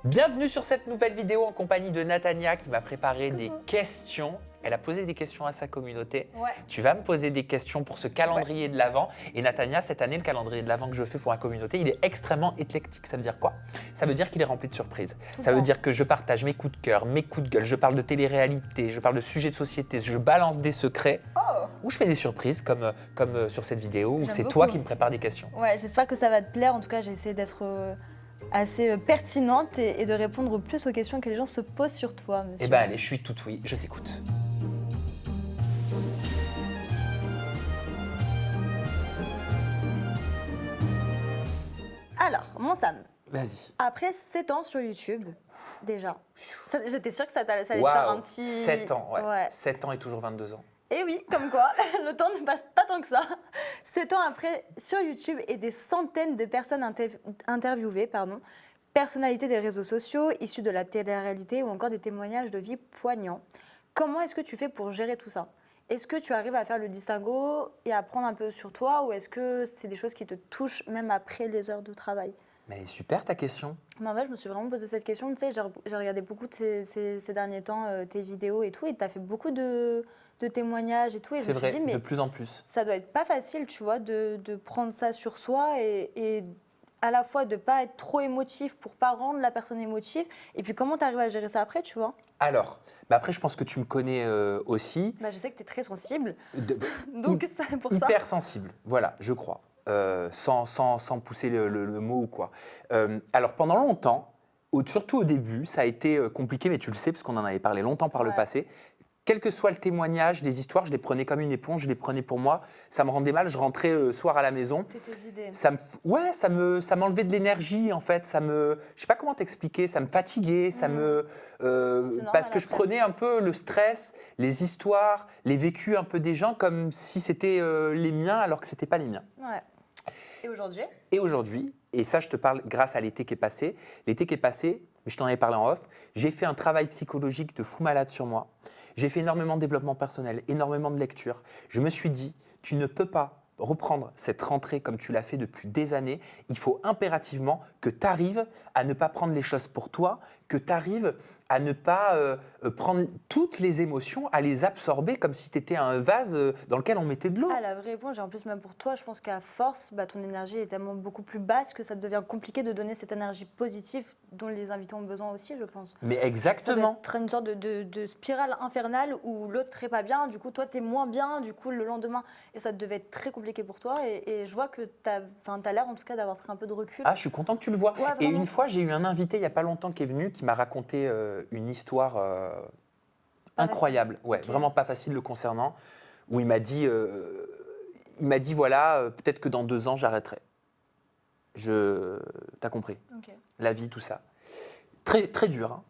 Bienvenue sur cette nouvelle vidéo en compagnie de Natania qui m'a préparé des questions. Elle a posé des questions à sa communauté. Ouais. Tu vas me poser des questions pour ce calendrier de l'Avent. Et Natania, cette année, le calendrier de l'Avent que je fais pour ma communauté, il est extrêmement éclectique. Ça veut dire quoi? Ça veut dire qu'il est rempli de surprises. Ça veut dire que je partage mes coups de cœur, mes coups de gueule, je parle de télé-réalité, je parle de sujets de société, je balance des secrets. Ou je fais des surprises comme sur cette vidéo où c'est toi qui me prépares des questions. Ouais, j'espère que ça va te plaire. En tout cas, j'ai essayé d'être assez pertinente et de répondre plus aux questions que les gens se posent sur toi, monsieur. Eh ben allez, je suis tout oui, je t'écoute. Alors, mon Sam, Vas-y. après 7 ans sur YouTube, déjà, j'étais sûre que ça allait te faire Waouh, un petit... 7 ans, ouais. Ouais. 7 ans et toujours 22 ans. Et oui, comme quoi, le temps ne passe pas tant que ça. 7 ans après, sur YouTube et des centaines de personnes interviewées, personnalités des réseaux sociaux, issues de la télé-réalité ou encore des témoignages de vie poignants. Comment est-ce que tu fais pour gérer tout ça? Est-ce que tu arrives à faire le distinguo et à apprendre un peu sur toi ou est-ce que c'est des choses qui te touchent même après les heures de travail? Mais elle est super ta question. Mais en fait, je me suis vraiment posé cette question. Tu sais, j'ai regardé beaucoup ces derniers temps tes vidéos et tout et tu as fait beaucoup de témoignages et tout. Et je C'est me suis vrai, dit, mais de plus en plus. ça doit être pas facile, tu vois, de prendre ça sur soi et à la fois de pas être trop émotif pour pas rendre la personne émotive. Et puis comment tu arrives à gérer ça après, tu vois? Alors, après je pense que tu me connais aussi. Bah, je sais que tu es très sensible, De- donc c'est pour ça. Hyper sensible, voilà, je crois. Sans pousser le mot ou quoi. Alors pendant longtemps, surtout au début, ça a été compliqué, mais tu le sais parce qu'on en avait parlé longtemps par le Ouais. passé. Quel que soit le témoignage, des histoires, je les prenais comme une éponge, je les prenais pour moi. Ça me rendait mal, je rentrais le soir à la maison. T'étais vidé. Ça m'enlevait de l'énergie en fait. Je sais pas comment t'expliquer, ça me fatiguait, normal parce que je après. prenais un peu le stress, les histoires, les vécus un peu des gens comme si c'était les miens alors que c'était pas les miens. Ouais. Et aujourd'hui? Et aujourd'hui, et ça je te parle grâce à l'été qui est passé, mais je t'en avais parlé en off, j'ai fait un travail psychologique de fou malade sur moi. J'ai fait énormément de développement personnel, énormément de lectures. Je me suis dit, tu ne peux pas reprendre cette rentrée comme tu l'as fait depuis des années. Il faut impérativement que tu arrives à ne pas prendre les choses pour toi, que tu arrives à ne pas prendre toutes les émotions, à les absorber comme si tu étais un vase dans lequel on mettait de l'eau. Ah, la vraie réponse, et en plus même pour toi, je pense qu'à force, ton énergie est tellement beaucoup plus basse que ça devient compliqué de donner cette énergie positive dont les invités ont besoin aussi, je pense. Mais Ça doit exactement. être une sorte de spirale infernale où l'autre n'est pas bien, du coup toi t'es moins bien, du coup le lendemain, et ça devait être très compliqué pour toi. Et je vois que t'as l'air en tout cas d'avoir pris un peu de recul. Ah, je suis content que tu le vois. Ouais, Et vraiment. une fois, j'ai eu un invité il n'y a pas longtemps qui est venu, qui m'a raconté une histoire incroyable. facile. Ouais, Ok. vraiment pas facile le concernant, où il m'a dit voilà, peut-être que dans 2 ans, j'arrêterai. T'as compris. Ok. La vie, tout ça. Très, très dur. Hein.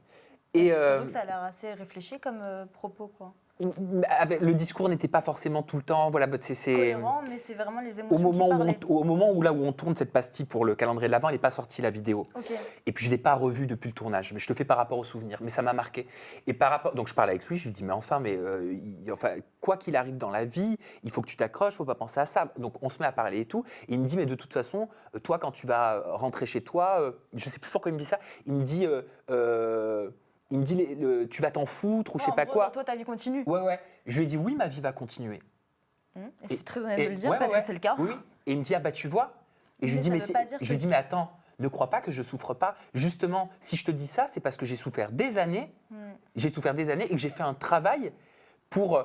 Et surtout que ça a l'air assez réfléchi comme propos, quoi. Le discours n'était pas forcément tout le temps. Voilà, c'est Cohérent, mais c'est vraiment les émotions au moment, qui où parlaient. au moment où, là où on tourne cette pastille pour le calendrier de l'Avent, elle n'est pas sortie la vidéo. Ok. Et puis je ne l'ai pas revu depuis le tournage, mais je le fais par rapport aux souvenirs, mais ça m'a marqué. Et donc je parle avec lui, je lui dis mais enfin, quoi qu'il arrive dans la vie, il faut que tu t'accroches, il ne faut pas penser à ça. Donc on se met à parler et tout. Et il me dit mais de toute façon, toi quand tu vas rentrer chez toi, je ne sais plus pourquoi il me dit ça, il me dit tu vas t'en foutre ou je sais pas quoi. Toi, ta vie continue. Ouais. Je lui ai dit oui, ma vie va continuer. Et c'est très honnête de le dire ouais, parce ouais. que c'est le cas. Oui. Et il me dit ah bah tu vois. Et je lui Mais dis ça mais veut pas dire je lui que dis mais attends, ne crois pas que je souffre pas. Justement, si je te dis ça, c'est parce que j'ai souffert des années. J'ai souffert des années et que j'ai fait un travail pour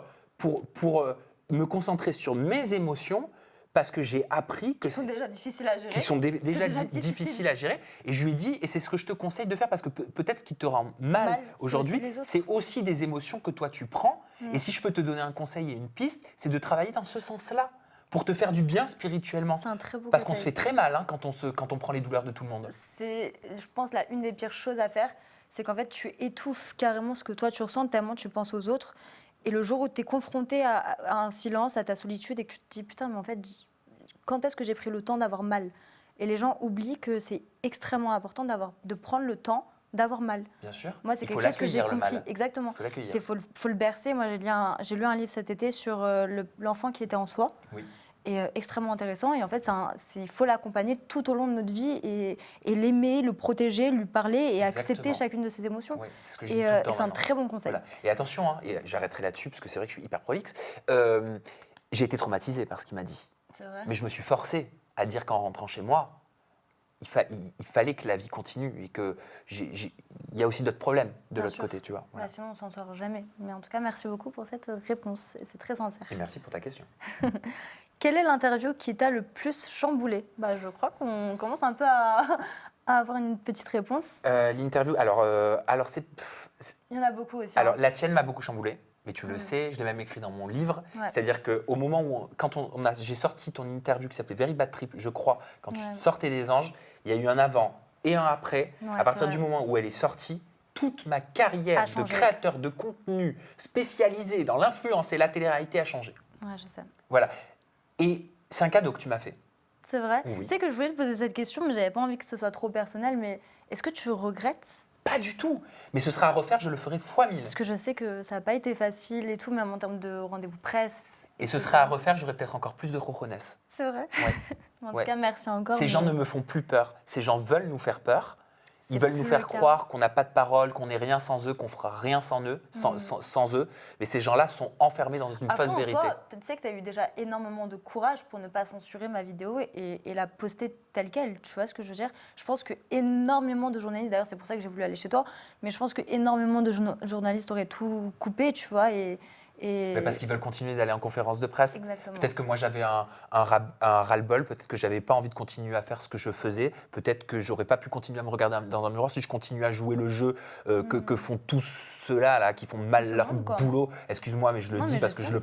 me concentrer sur mes émotions. Parce que j'ai appris que Qui sont déjà difficiles à gérer. qui sont déjà difficile. difficiles à gérer. Et je lui ai dit, et c'est ce que je te conseille de faire, parce que peut-être ce qui te rend mal c'est aujourd'hui, aussi les autres. c'est aussi des émotions que toi tu prends. Et si je peux te donner un conseil et une piste, c'est de travailler dans ce sens-là, pour te faire du bien spirituellement. C'est un très beau Parce qu'on se conseil. fait très mal hein, quand on prend les douleurs de tout le monde. C'est, je pense, une des pires choses à faire, c'est qu'en fait, tu étouffes carrément ce que toi tu ressens tellement tu penses aux autres. Et le jour où tu es confronté à un silence, à ta solitude, et que tu te dis putain, mais en fait, quand est-ce que j'ai pris le temps d'avoir mal? Et les gens oublient que c'est extrêmement important de prendre le temps d'avoir mal. Bien sûr. Moi, c'est Il faut quelque chose que j'ai l'accueillir, le compris. mal. Exactement. Il faut l'accueillir. Faut le bercer. Moi, j'ai lu un livre cet été sur l'enfant qui était en soi. Oui. extrêmement intéressant. Et en fait, il faut l'accompagner tout au long de notre vie et l'aimer, le protéger, lui parler et accepter Exactement. chacune de ses émotions. Oui, c'est ce que je dis tout le temps et c'est un maintenant. très bon conseil. Voilà. Et attention, hein, et j'arrêterai là-dessus parce que c'est vrai que je suis hyper prolixe. J'ai été traumatisé par ce qu'il m'a dit. C'est vrai. Mais je me suis forcé à dire qu'en rentrant chez moi, il fallait que la vie continue et qu'il y a aussi d'autres problèmes de Bien l'autre sûr. côté, tu vois. Voilà. Bah, sinon, on s'en sort jamais. Mais en tout cas, merci beaucoup pour cette réponse. Et c'est très sincère. Et merci pour ta question. Quelle est l'interview qui t'a le plus chamboulé? Bah, je crois qu'on commence un peu à avoir une petite réponse. L'interview, alors Il y en a beaucoup aussi. alors hein. la tienne m'a beaucoup chamboulé. Mais tu le sais, je l'ai même écrit dans mon livre. Ouais. C'est-à-dire qu'au moment où, quand j'ai sorti ton interview qui s'appelait Very Bad Trip, je crois, quand tu Ouais. sortais des anges, il y a eu un avant et un après. Ouais, À partir c'est du vrai. moment où elle est sortie, toute ma carrière A de changé. créateur de contenu spécialisé dans l'influence et la télé-réalité a changé. Ouais, je sais. Voilà. Et c'est un cadeau que tu m'as fait. C'est vrai. Oui. Tu sais que je voulais te poser cette question, mais j'avais pas envie que ce soit trop personnel. Mais est-ce que tu regrettes? Pas du tout. Mais ce sera à refaire, je le ferai fois 1000. Parce que je sais que ça n'a pas été facile et tout, même en termes de rendez-vous presse. Et ce etc. sera à refaire, j'aurai peut-être encore plus de cojones. C'est vrai. Ouais. En tout Ouais. cas, merci encore. Ces mais- gens ne me font plus peur. Ces gens veulent nous faire peur. C'est Ils veulent nous plus faire le cas. croire qu'on n'a pas de parole, qu'on n'est rien sans eux, qu'on fera rien sans eux, sans eux. Mais ces gens-là sont enfermés dans une Après, fausse en vérité. soi, tu sais que tu as eu déjà énormément de courage pour ne pas censurer ma vidéo et la poster telle qu'elle. Tu vois ce que je veux dire? Je pense que énormément de journalistes, d'ailleurs, c'est pour ça que j'ai voulu aller chez toi, mais je pense que énormément de journalistes auraient tout coupé, tu vois. Mais parce qu'ils veulent continuer d'aller en conférence de presse. Exactement. Peut-être que moi j'avais un ras-le-bol, peut-être que j'avais pas envie de continuer à faire ce que je faisais, peut-être que j'aurais pas pu continuer à me regarder dans un miroir si je continue à jouer le jeu que font tous ceux-là là, qui font mal ce leur monde, quoi. boulot. Excuse-moi, mais je le Non, dis mais parce je que sais. je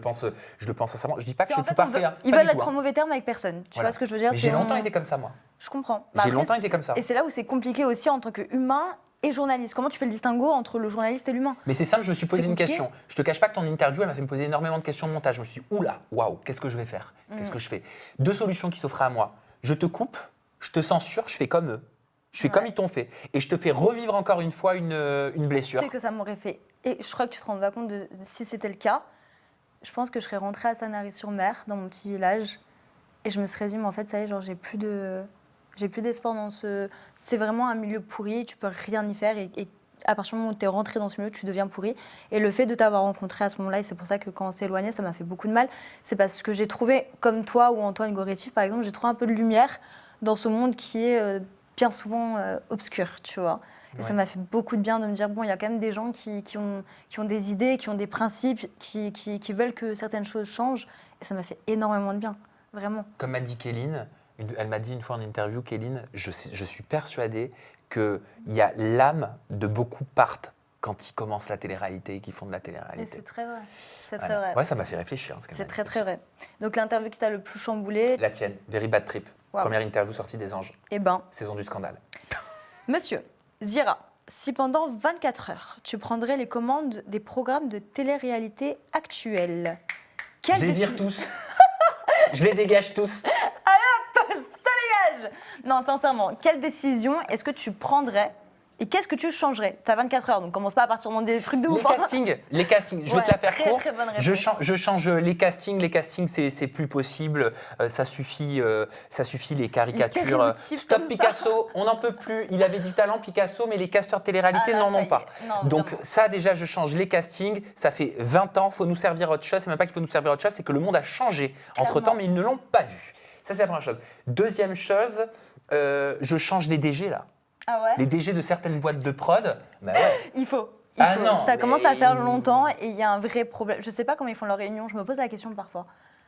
le pense sincèrement. Je dis pas que C'est je en suis fait, tout parfait. Hein, ils pas veulent du tout, être en hein. mauvais terme avec personne. Tu Voilà. vois ce que je veux dire? Mais j'ai C'est longtemps on- été comme ça, moi. Je comprends. J'ai Après, longtemps c'est- été comme ça. Et c'est là où c'est compliqué aussi en tant qu'humain et journaliste. Comment tu fais le distinguo entre le journaliste et l'humain? Mais c'est simple, je me suis posé C'est une compliqué. question. Je te cache pas que ton interview, elle m'a fait me poser énormément de questions de montage. Je me suis dit, oula, waouh, qu'est-ce que je vais faire? Qu'est-ce que je fais? Deux solutions qui s'offraient à moi. Je te coupe, je te censure, je fais comme eux. Je fais Ouais. comme ils t'ont fait. Et je te fais revivre encore une fois une Tu blessure. sais que ça m'aurait fait. Et je crois que tu te rends pas compte de si c'était le cas. Je pense que je serais rentrée à Sanary-sur-Mer, dans mon petit village, et je me serais dit, mais en fait, ça y est, genre, j'ai plus d'espoir dans ce. C'est vraiment un milieu pourri, tu peux rien y faire, et à partir du moment où tu es rentré dans ce milieu, tu deviens pourri. Et le fait de t'avoir rencontré à ce moment-là, et c'est pour ça que quand on s'est éloigné, ça m'a fait beaucoup de mal, c'est parce que j'ai trouvé, comme toi ou Antoine Goretti, par exemple, j'ai trouvé un peu de lumière dans ce monde qui est bien souvent obscur, tu vois. Et ça Ouais. m'a fait beaucoup de bien de me dire, bon, il y a quand même des gens qui ont des idées, qui ont des principes, qui veulent que certaines choses changent. Et ça m'a fait énormément de bien, vraiment. Comme m'a dit Kéline, elle m'a dit une fois en interview, Kéline, je suis persuadée qu'il y a l'âme de beaucoup partent quand ils commencent la télé-réalité et qu'ils font de la Et télé-réalité. c'est très vrai. C'est très Voilà. vrai. Ouais, ça m'a fait réfléchir. Ce qu'elle C'est m'a très, dit. très vrai. Donc, l'interview qui t'a le plus chamboulé, La tienne, Very Bad Trip. Wow. Première interview sortie des Anges, eh ben, saison du scandale. monsieur, Zira, si pendant 24 heures, tu prendrais les commandes des programmes de télé-réalité actuels, Je les vire tous. Je les dégage tous. Non, sincèrement, quelle décision est-ce que tu prendrais et qu'est-ce que tu changerais? T'as 24 heures, donc commence pas à partir dans des trucs de ouf. hein. Les castings, je vais Ouais, te la faire très, courte. très bonne réponse. Je change les castings, c'est plus possible. Ça suffit les caricatures. stéréotypes Stop comme ça. Picasso, on n'en peut plus. Il avait du talent Picasso, mais les casteurs télé-réalité Ah là, n'en ça ont y est. pas. Non, Donc vraiment. ça déjà, je change les castings. Ça fait 20 ans, faut nous servir autre chose. C'est même pas qu'il faut nous servir autre chose, c'est que le monde a changé entre-temps, mais ils ne l'ont pas vu. Ça, c'est la première chose. Deuxième chose, je change les DG là. Ah ouais? Les DG de certaines boîtes de prod, bah ouais. Il faut. Ah non, ça mais- commence à faire longtemps et il y a un vrai problème. Je sais pas comment ils font leurs réunions, je me pose la question parfois.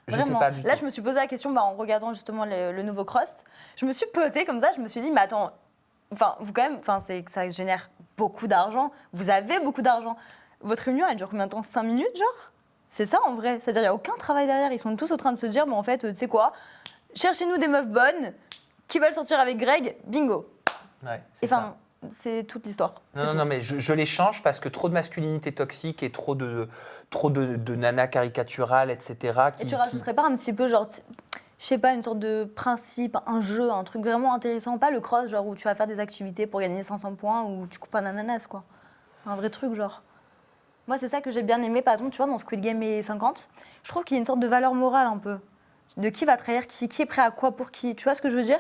Je sais Vraiment. pas du Là, tout. je me suis posé la question en regardant justement le nouveau Cross. Je me suis posée comme ça, je me suis dit, mais attends, enfin, vous quand même, enfin, ça génère beaucoup d'argent. Vous avez beaucoup d'argent. Votre réunion, elle dure combien de temps? 5 minutes, genre? C'est ça en vrai. C'est-à-dire, il n'y a aucun travail derrière. Ils sont tous en train de se dire, bon, en fait, tu sais quoi? Cherchez-nous des meufs bonnes qui veulent sortir avec Greg, bingo. Ouais, Et c'est ça. enfin, c'est toute l'histoire. Non, mais je les change parce que trop de masculinité toxique et trop de nanas caricaturales, etc. Et tu rajouterais pas un petit peu, genre, je sais pas, une sorte de principe, un jeu, un truc vraiment intéressant, pas le cross, genre où tu vas faire des activités pour gagner 500 points ou tu coupes un ananas, quoi. Un vrai truc, genre. Moi, c'est ça que j'ai bien aimé, par exemple, tu vois, dans Squid Game et 50, je trouve qu'il y a une sorte de valeur morale un peu. de qui va trahir qui est prêt à quoi pour qui. Tu vois ce que je veux dire?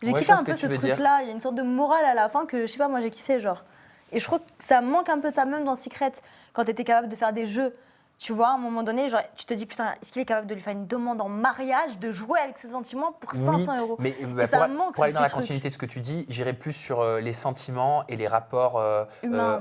J'ai Ouais, kiffé je vois un ce peu que ce tu veux dire. truc-là. Il y a une sorte de morale à la fin que, je sais pas, moi j'ai kiffé, genre. Et je trouve que ça manque un peu de ça, même dans Secret, quand tu étais capable de faire des jeux. Tu vois, à un moment donné, genre, tu te dis, putain, est-ce qu'il est capable de lui faire une demande en mariage, de jouer avec ses sentiments pour 500 euros? Mais Et ça pour, manque, pour ce aller dans la petit truc. continuité de ce que tu dis, j'irai plus sur les sentiments et les rapports Humains.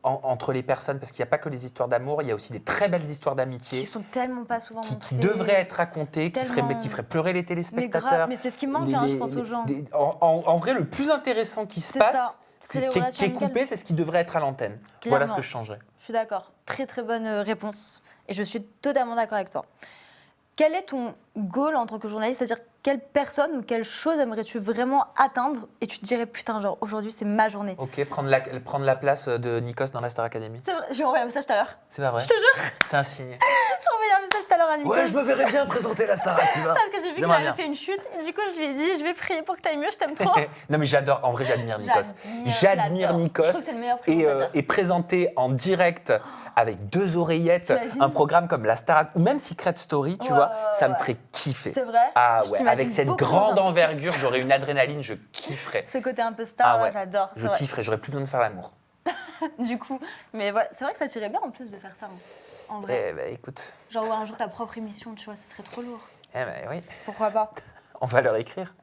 entre les personnes, parce qu'il n'y a pas que les histoires d'amour, il y a aussi des très belles histoires d'amitié Qui sont tellement pas souvent qui montrés. devraient être racontées, Tellement. qui feraient pleurer les Mais téléspectateurs. grave, mais c'est ce qui manque, hein, je pense, aux gens. En vrai, le plus intéressant qui se C'est passe, ça. C'est les qui relations est amicales. coupé, c'est ce qui devrait être à l'antenne. Voilà ce Clairement. que je changerais. Je suis d'accord. Très très bonne réponse. Et je suis totalement d'accord avec toi. Quel est ton goal en tant que journaliste? C'est-à-dire, quelle personne ou quelle chose aimerais-tu vraiment atteindre et tu te dirais, putain, genre, aujourd'hui, c'est ma journée. Ok, prendre la place de Nikos dans la Star Academy. C'est vrai, j'ai envoyé un message tout à l'heure. C'est pas vrai? Je te jure, C'est un signe. j'ai envoyé un message tout à l'heure à Nico. Ouais, je me verrais bien présenter la Star Academy. Parce que j'ai vu qu'il J'aimerais avait bien. fait une chute. Et du coup, je lui ai dit, je vais prier pour que t'ailles mieux, je t'aime trop. Non mais j'adore, en vrai j'admire Nikos. J'admire l'adore. Nikos. Je trouve que c'est le meilleur et, présentateur. et présenter en direct avec 2 oreillettes T'imagines un programme comme la Star ou même Secret Story, tu Ouais, vois, ouais, ça me ouais. ferait kiffer. C'est vrai? Ah Je ouais, t'imagine avec cette beaucoup grande dans un- envergure, j'aurais une adrénaline, je kifferais. Ce côté un peu star, Ah ouais, ouais, j'adore. c'est Je vrai. kifferais, j'aurais plus besoin de faire l'amour. Du coup, mais ouais, c'est vrai que ça tirait bien en plus de faire ça. Hein. En vrai. Eh ben écoute, Genre un jour ta propre émission, tu vois, ce serait trop lourd. eh ben oui, Pourquoi pas? on va leur écrire.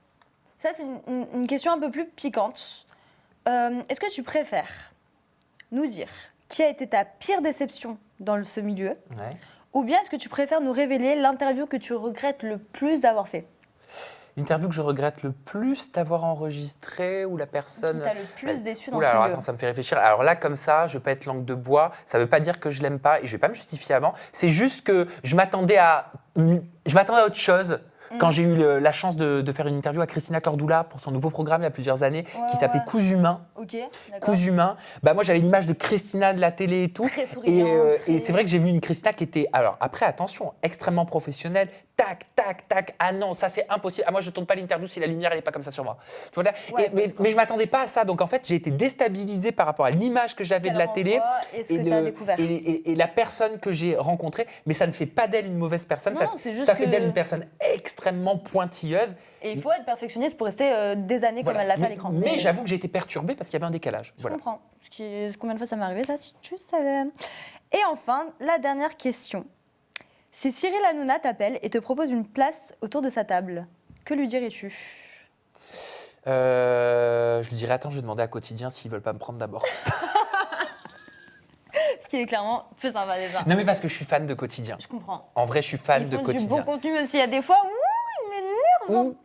Ça, c'est une question un peu plus piquante. Est-ce que tu préfères nous dire qui a été ta pire déception dans ce milieu, Ouais. ou bien est-ce que tu préfères nous révéler l'interview que tu regrettes le plus d'avoir fait? L'interview que je regrette le plus d'avoir enregistrée ou la personne... Qui t'a le plus déçu dans Oula, ce alors milieu? attends, ça me fait réfléchir. Alors là, comme ça, je peux être langue de bois. Ça ne veut pas dire que je l'aime pas et je vais pas me justifier avant. C'est juste que je m'attendais à autre chose. Quand j'ai eu la chance de faire une interview à Christina Cordula pour son nouveau programme il y a plusieurs années, qui s'appelait ouais. Coups humains. Ok, d'accord. Coups humains. Bah moi j'avais l'image de Christina de la télé et tout. Très Et, souriante. et c'est vrai que j'ai vu une Christina qui était, alors après attention, extrêmement professionnelle. Tac, tac, tac. Ah non, ça c'est impossible. Ah moi je tourne pas l'interview si la lumière elle est pas comme ça sur moi. Tu vois là. Ouais, Mais je m'attendais pas à ça. Donc en fait j'ai été déstabilisée par rapport à l'image que j'avais de la télé. Et ce que tu as découvert. Et la personne que j'ai rencontrée, mais ça ne fait pas d'elle une mauvaise personne. Non, ça non, c'est juste ça fait que- d'elle une personne extrêmement pointilleuse. Et il faut être perfectionniste pour rester des années Voilà. comme elle l'a fait à Mais- l'écran. Mais j'avoue que j'ai été perturbée parce qu'il y avait un décalage. Je Voilà. comprends. Combien de fois ça m'est arrivé, ça, si tu savais. Et enfin, la dernière question. Si Cyril Hanouna t'appelle et te propose une place autour de sa table, que lui dirais-tu? Je lui dirais, attends, je vais demander à Quotidien s'ils veulent pas me prendre d'abord. Ce qui est clairement plus sympa déjà. Non, mais parce que je suis fan de Quotidien. Je comprends. En vrai, je suis fan Ils de font du Quotidien. bon contenu, même s'il y a des fois où ils m'énervent. Ou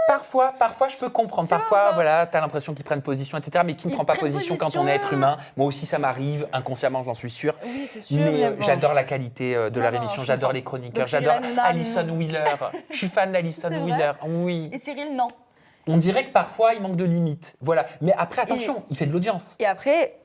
parfois, je peux comprendre. vois, Parfois, enfin. voilà, t'as l'impression qu'ils prennent position, etc. Mais qui ne Ils prend pas prennent position quand position. on est être humain. Moi aussi, ça m'arrive, inconsciemment, j'en suis sûr. Oui, c'est sûr. Mais bon. j'adore la qualité de Non, leur non, émission, je j'adore comprends. les chroniqueurs, Donc, Cyril j'adore Hanouna, Alison non. Wheeler. Je suis fan d'Alison C'est vrai Wheeler, oui. Et Cyril, non. On dirait que parfois, il manque de limites. Voilà. Mais après, attention, il fait de l'audience. Et après,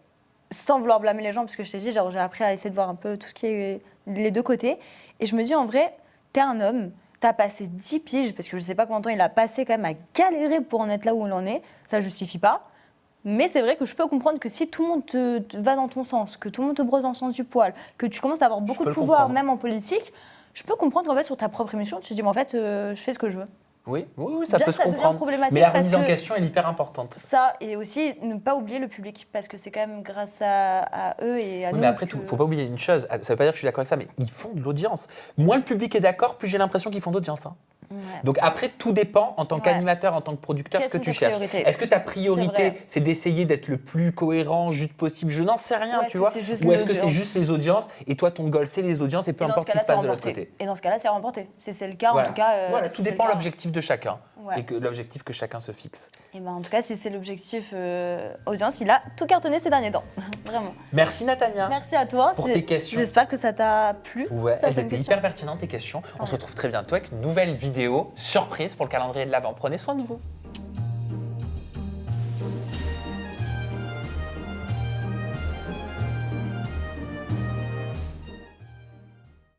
sans vouloir blâmer les gens, parce que je t'ai dit, genre, j'ai appris à essayer de voir un peu tout ce qui est les deux côtés. Et je me dis, en vrai, t'es un homme, t'as passé 10 piges, parce que je sais pas combien de temps il a passé quand même à galérer pour en être là où il en est. Ça justifie pas. Mais c'est vrai que je peux comprendre que si tout le monde te va dans ton sens, que tout le monde te brosse dans le sens du poil, que tu commences à avoir beaucoup peux de le pouvoir, comprendre. même en politique, je peux comprendre qu'en fait, sur ta propre émission, tu te dis, mais en fait, je fais ce que je veux. Oui, ça Déjà, peut se ça devient comprendre. problématique Mais la parce remise en que- question, elle est hyper importante. Ça, et aussi ne pas oublier le public, parce que c'est quand même grâce à eux et à Oui, nous. mais après, que- tout, faut pas oublier une chose. Ça veut pas dire que je suis d'accord avec ça, mais ils font de l'audience. Moins le public est d'accord, plus j'ai l'impression qu'ils font d'audience. Hein. Ouais. Donc après, tout dépend en tant Ouais. qu'animateur, en tant que producteur, Quelles ce que sont tu tes cherches. priorités? Est-ce que ta C'est priorité, vrai. c'est d'essayer d'être le plus cohérent, juste possible? Je n'en sais rien, Ou est-ce tu que vois. c'est juste Ou les est-ce que c'est audiences? juste les audiences et toi, ton goal, c'est les audiences et peu Et dans importe ce ce qui cas-là, se c'est passe de l'autre remporté. côté. Et dans ce cas-là, c'est remporté. Si c'est le cas, Voilà. en tout cas. Voilà, si tout c'est dépend le de cas. l'objectif de chacun Ouais. et que l'objectif que chacun se fixe. Et ben, en tout cas, si c'est l'objectif audience, il a tout cartonné ces derniers temps. Vraiment. Merci Natania. Merci à toi. Pour C'est- tes questions. J'espère que ça t'a plu. Ouais, certaines elles étaient questions. hyper pertinentes tes questions. On se retrouve très bientôt avec une nouvelle vidéo surprise pour le calendrier de l'Avent. Prenez soin de vous.